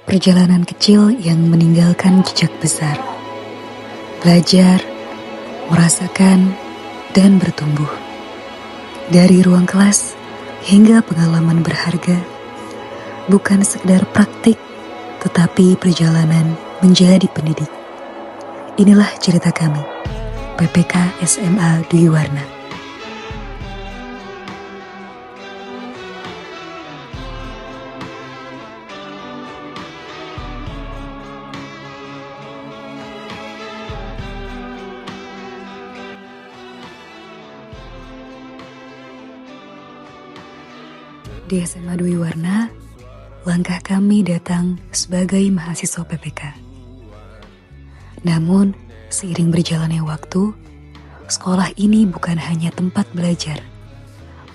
Perjalanan kecil yang meninggalkan jejak besar. Belajar, merasakan, dan bertumbuh. Dari ruang kelas hingga pengalaman berharga. Bukan sekedar praktik, tetapi perjalanan menjadi pendidik. Inilah cerita kami, PPK SMA Dwi Warna. Di SMA Dwi Warna, langkah kami datang sebagai mahasiswa PPK. Namun, seiring berjalannya waktu, sekolah ini bukan hanya tempat belajar,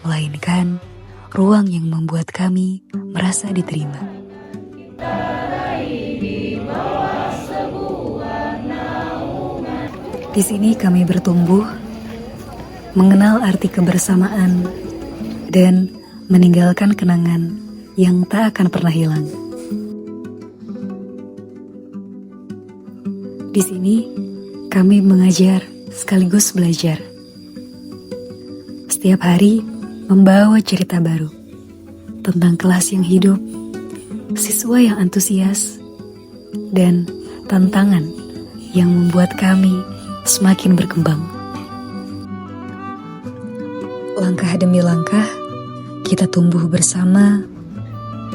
melainkan ruang yang membuat kami merasa diterima. Di sini kami bertumbuh, mengenal arti kebersamaan, dan meninggalkan kenangan yang tak akan pernah hilang. Di sini, kami mengajar sekaligus belajar. Setiap hari membawa cerita baru tentang kelas yang hidup, siswa yang antusias, dan tantangan yang membuat kami semakin berkembang. Langkah demi langkah, kita tumbuh bersama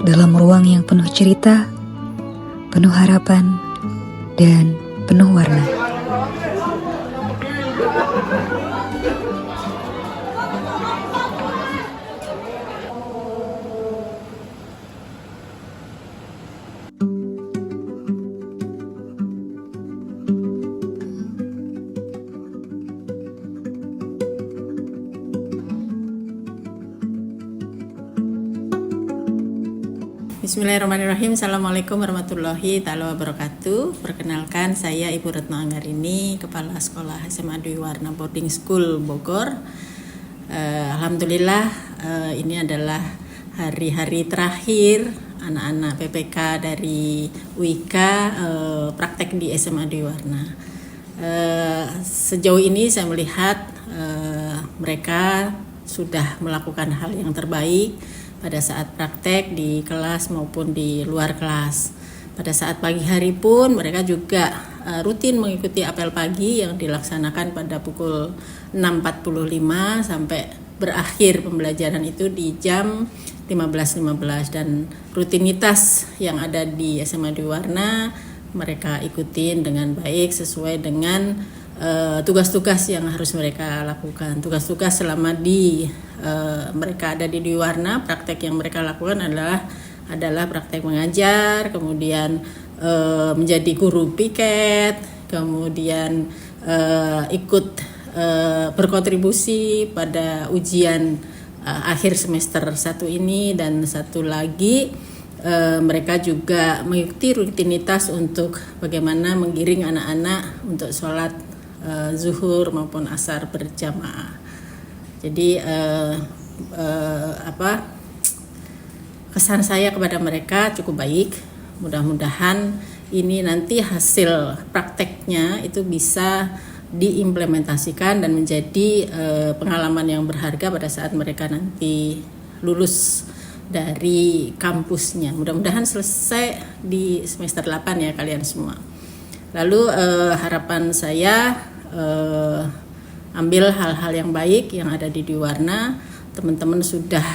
dalam ruang yang penuh cerita, penuh harapan, dan penuh warna. Bismillahirrahmanirrahim. Assalamualaikum warahmatullahi ta'ala wabarakatuh. Perkenalkan, saya Ibu Retno Anggarini, Kepala Sekolah SMA Dwi Warna Boarding School Bogor. Alhamdulillah, ini adalah hari-hari terakhir anak-anak PPK dari UIK praktek di SMA Dwi Warna. Sejauh ini saya melihat mereka sudah melakukan hal yang terbaik pada saat praktek di kelas maupun di luar kelas. Pada saat pagi hari pun mereka juga rutin mengikuti apel pagi yang dilaksanakan pada pukul 6.45 sampai berakhir pembelajaran itu di jam 15.15, dan rutinitas yang ada di SMA Dwi Warna mereka ikutin dengan baik sesuai dengan tugas-tugas yang harus mereka lakukan. Tugas-tugas selama mereka ada di Dwi Warna, praktek yang mereka lakukan adalah praktek mengajar, kemudian menjadi guru piket, kemudian ikut berkontribusi pada ujian akhir semester 1 ini, dan satu lagi mereka juga mengikuti rutinitas untuk bagaimana menggiring anak-anak untuk sholat zuhur maupun asar berjamaah. Jadi kesan saya kepada mereka cukup baik. Mudah-mudahan ini nanti hasil prakteknya itu bisa diimplementasikan dan menjadi pengalaman yang berharga pada saat mereka nanti lulus dari kampusnya. Mudah-mudahan selesai di semester 8 ya kalian semua. Lalu harapan saya ambil hal-hal yang baik yang ada di Dwi Warna. Teman-teman sudah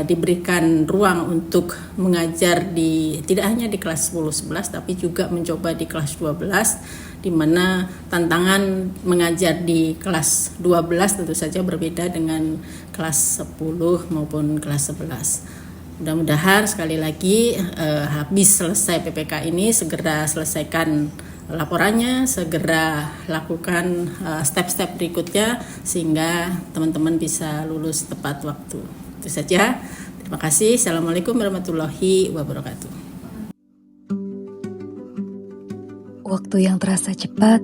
diberikan ruang untuk mengajar tidak hanya di kelas 10-11 tapi juga mencoba di kelas 12, di mana tantangan mengajar di kelas 12 tentu saja berbeda dengan kelas 10 maupun kelas 11. Mudah-mudahan sekali lagi habis selesai PPK ini segera selesaikan laporannya, segera lakukan step-step berikutnya sehingga teman-teman bisa lulus tepat waktu. Itu saja. Terima kasih. Assalamualaikum warahmatullahi wabarakatuh. Waktu yang terasa cepat,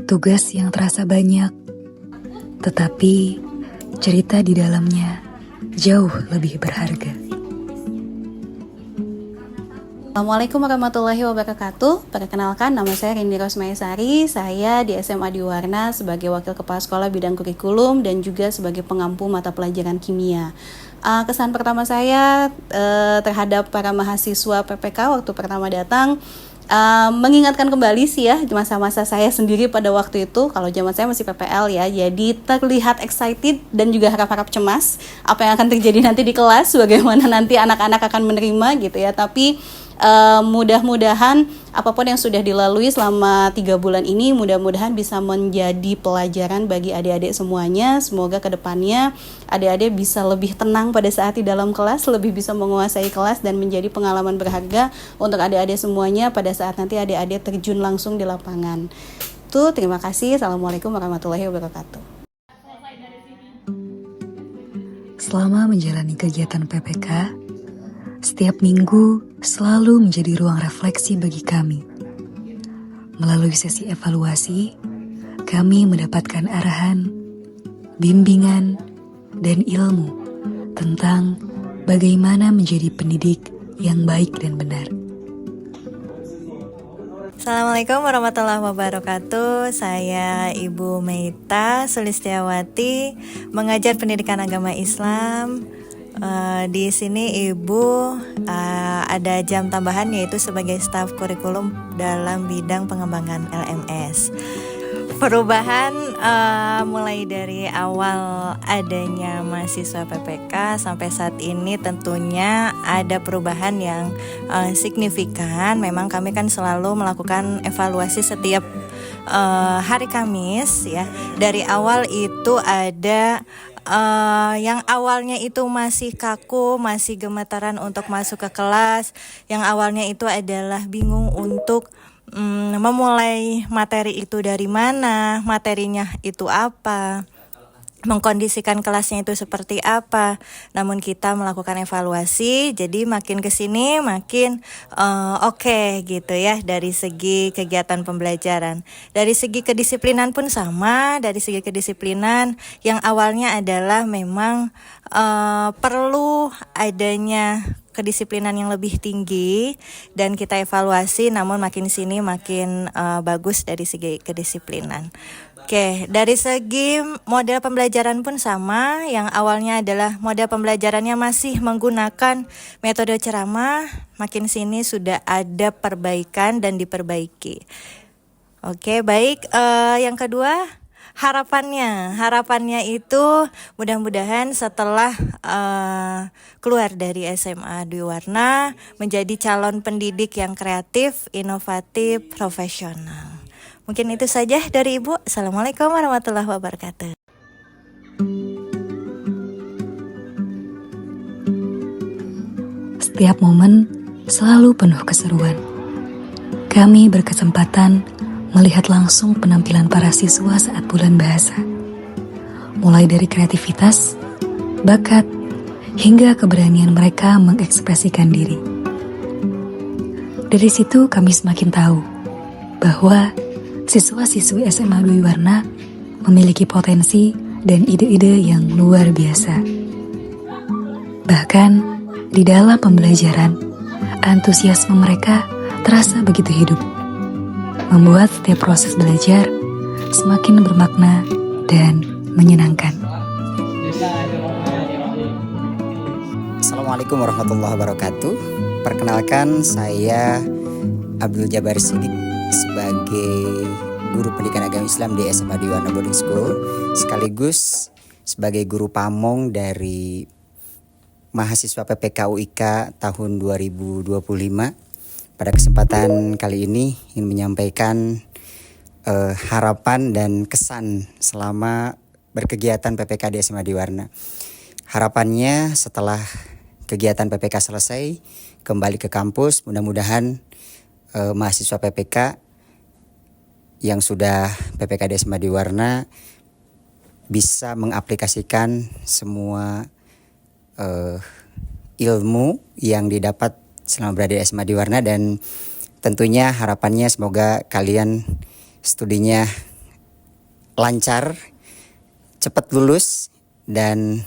tugas yang terasa banyak, tetapi cerita di dalamnya jauh lebih berharga. Assalamualaikum warahmatullahi wabarakatuh. Perkenalkan, nama saya Rindi Rosmaesari. Saya di SMA Adiwarna sebagai Wakil Kepala Sekolah Bidang Kurikulum dan juga sebagai pengampu mata pelajaran kimia. Kesan pertama saya terhadap para mahasiswa PPK waktu pertama datang, mengingatkan kembali sih ya masa-masa saya sendiri pada waktu itu. Kalau zaman saya masih PPL ya, jadi terlihat excited dan juga harap-harap cemas apa yang akan terjadi nanti di kelas, bagaimana nanti anak-anak akan menerima gitu ya. Tapi mudah-mudahan apapun yang sudah dilalui selama 3 bulan ini mudah-mudahan bisa menjadi pelajaran bagi adik-adik semuanya. Semoga kedepannya adik-adik bisa lebih tenang pada saat di dalam kelas, lebih bisa menguasai kelas dan menjadi pengalaman berharga untuk adik-adik semuanya pada saat nanti adik-adik terjun langsung di lapangan. Itu, terima kasih. Assalamualaikum warahmatullahi wabarakatuh. Selama menjalani kegiatan PPK, setiap minggu selalu menjadi ruang refleksi bagi kami. Melalui sesi evaluasi, kami mendapatkan arahan, bimbingan, dan ilmu tentang bagaimana menjadi pendidik yang baik dan benar. Assalamualaikum warahmatullahi wabarakatuh. Saya Ibu Meita Sulistiawati, mengajar pendidikan agama Islam. Di sini Ibu ada jam tambahan yaitu sebagai staf kurikulum dalam bidang pengembangan LMS. Perubahan mulai dari awal adanya mahasiswa PPK sampai saat ini tentunya ada perubahan yang signifikan. Memang kami kan selalu melakukan evaluasi setiap hari Kamis ya. Dari awal itu ada yang awalnya itu masih kaku, masih gemetaran untuk masuk ke kelas. Yang awalnya itu adalah bingung untuk memulai materi itu dari mana, materinya itu apa, mengkondisikan kelasnya itu seperti apa. Namun kita melakukan evaluasi, jadi makin kesini makin oke gitu ya dari segi kegiatan pembelajaran. Dari segi kedisiplinan pun sama. Dari segi kedisiplinan yang awalnya adalah memang perlu adanya kedisiplinan yang lebih tinggi dan kita evaluasi, namun makin sini makin bagus dari segi kedisiplinan. Oke, dari segi model pembelajaran pun sama. Yang awalnya adalah model pembelajarannya masih menggunakan metode ceramah, makin sini sudah ada perbaikan dan diperbaiki. Oke, baik. Yang kedua, harapannya itu mudah-mudahan setelah keluar dari SMA Adiwarna menjadi calon pendidik yang kreatif, inovatif, profesional. Mungkin itu saja dari Ibu. Assalamualaikum warahmatullahi wabarakatuh. Setiap momen selalu penuh keseruan. Kami berkesempatan melihat langsung penampilan para siswa saat bulan bahasa. Mulai dari kreativitas, bakat, hingga keberanian mereka mengekspresikan diri. Dari situ kami semakin tahu bahwa siswa-siswi SMA Adiwarna memiliki potensi dan ide-ide yang luar biasa. Bahkan di dalam pembelajaran, antusiasme mereka terasa begitu hidup, membuat setiap proses belajar semakin bermakna dan menyenangkan. Assalamualaikum warahmatullahi wabarakatuh. Perkenalkan, saya Abdul Jabar Sidik sebagai guru pendidikan agama Islam di SMA Adiwarna Boarding School, sekaligus sebagai guru pamong dari mahasiswa PPK UIK tahun 2025. Pada kesempatan kali ini ingin menyampaikan harapan dan kesan selama berkegiatan PPK di SMA Adiwarna. Harapannya setelah kegiatan PPK selesai, kembali ke kampus, mudah-mudahan mahasiswa PPK yang sudah PPK di SMA Adiwarna bisa mengaplikasikan semua ilmu yang didapat selama berada di SMA Adiwarna, dan tentunya harapannya semoga kalian studinya lancar, cepat lulus, dan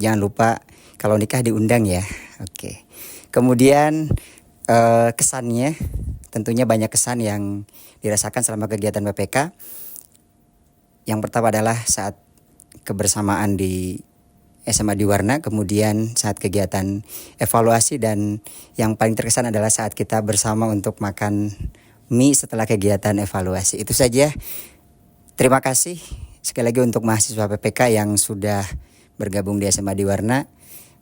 jangan lupa kalau nikah diundang ya. Oke. Kemudian kesannya, tentunya banyak kesan yang dirasakan selama kegiatan PPK. Yang pertama adalah saat kebersamaan di SMA Adiwarna, kemudian saat kegiatan evaluasi, dan yang paling terkesan adalah saat kita bersama untuk makan mie setelah kegiatan evaluasi. Itu saja. Terima kasih sekali lagi untuk mahasiswa PPK yang sudah bergabung di SMA Adiwarna.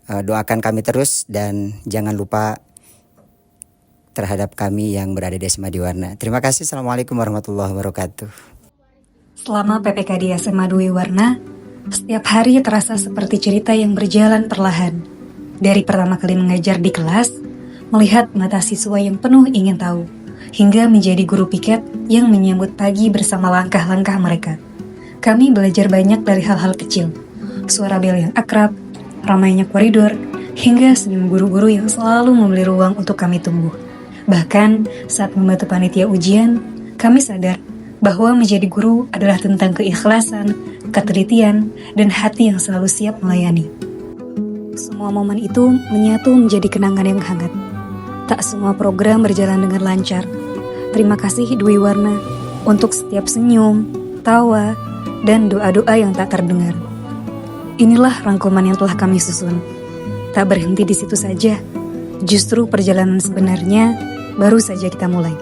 Doakan kami terus dan jangan lupa terhadap kami yang berada di SMA Adiwarna. Terima kasih. Assalamualaikum warahmatullahi wabarakatuh. Selama PPK di SMA Adiwarna, setiap hari terasa seperti cerita yang berjalan perlahan. Dari pertama kali mengajar di kelas, melihat mata siswa yang penuh ingin tahu, hingga menjadi guru piket yang menyambut pagi bersama langkah-langkah mereka. Kami belajar banyak dari hal-hal kecil, suara bel yang akrab, ramainya koridor, hingga senyum guru-guru yang selalu memberi ruang untuk kami tumbuh. Bahkan saat membantu panitia ujian, kami sadar bahwa menjadi guru adalah tentang keikhlasan, ketelitian, dan hati yang selalu siap melayani. Semua momen itu menyatu menjadi kenangan yang hangat. Tak semua program berjalan dengan lancar. Terima kasih Dwi Warna untuk setiap senyum, tawa, dan doa-doa yang tak terdengar. Inilah rangkuman yang telah kami susun. Tak berhenti di situ saja. Justru perjalanan sebenarnya baru saja kita mulai.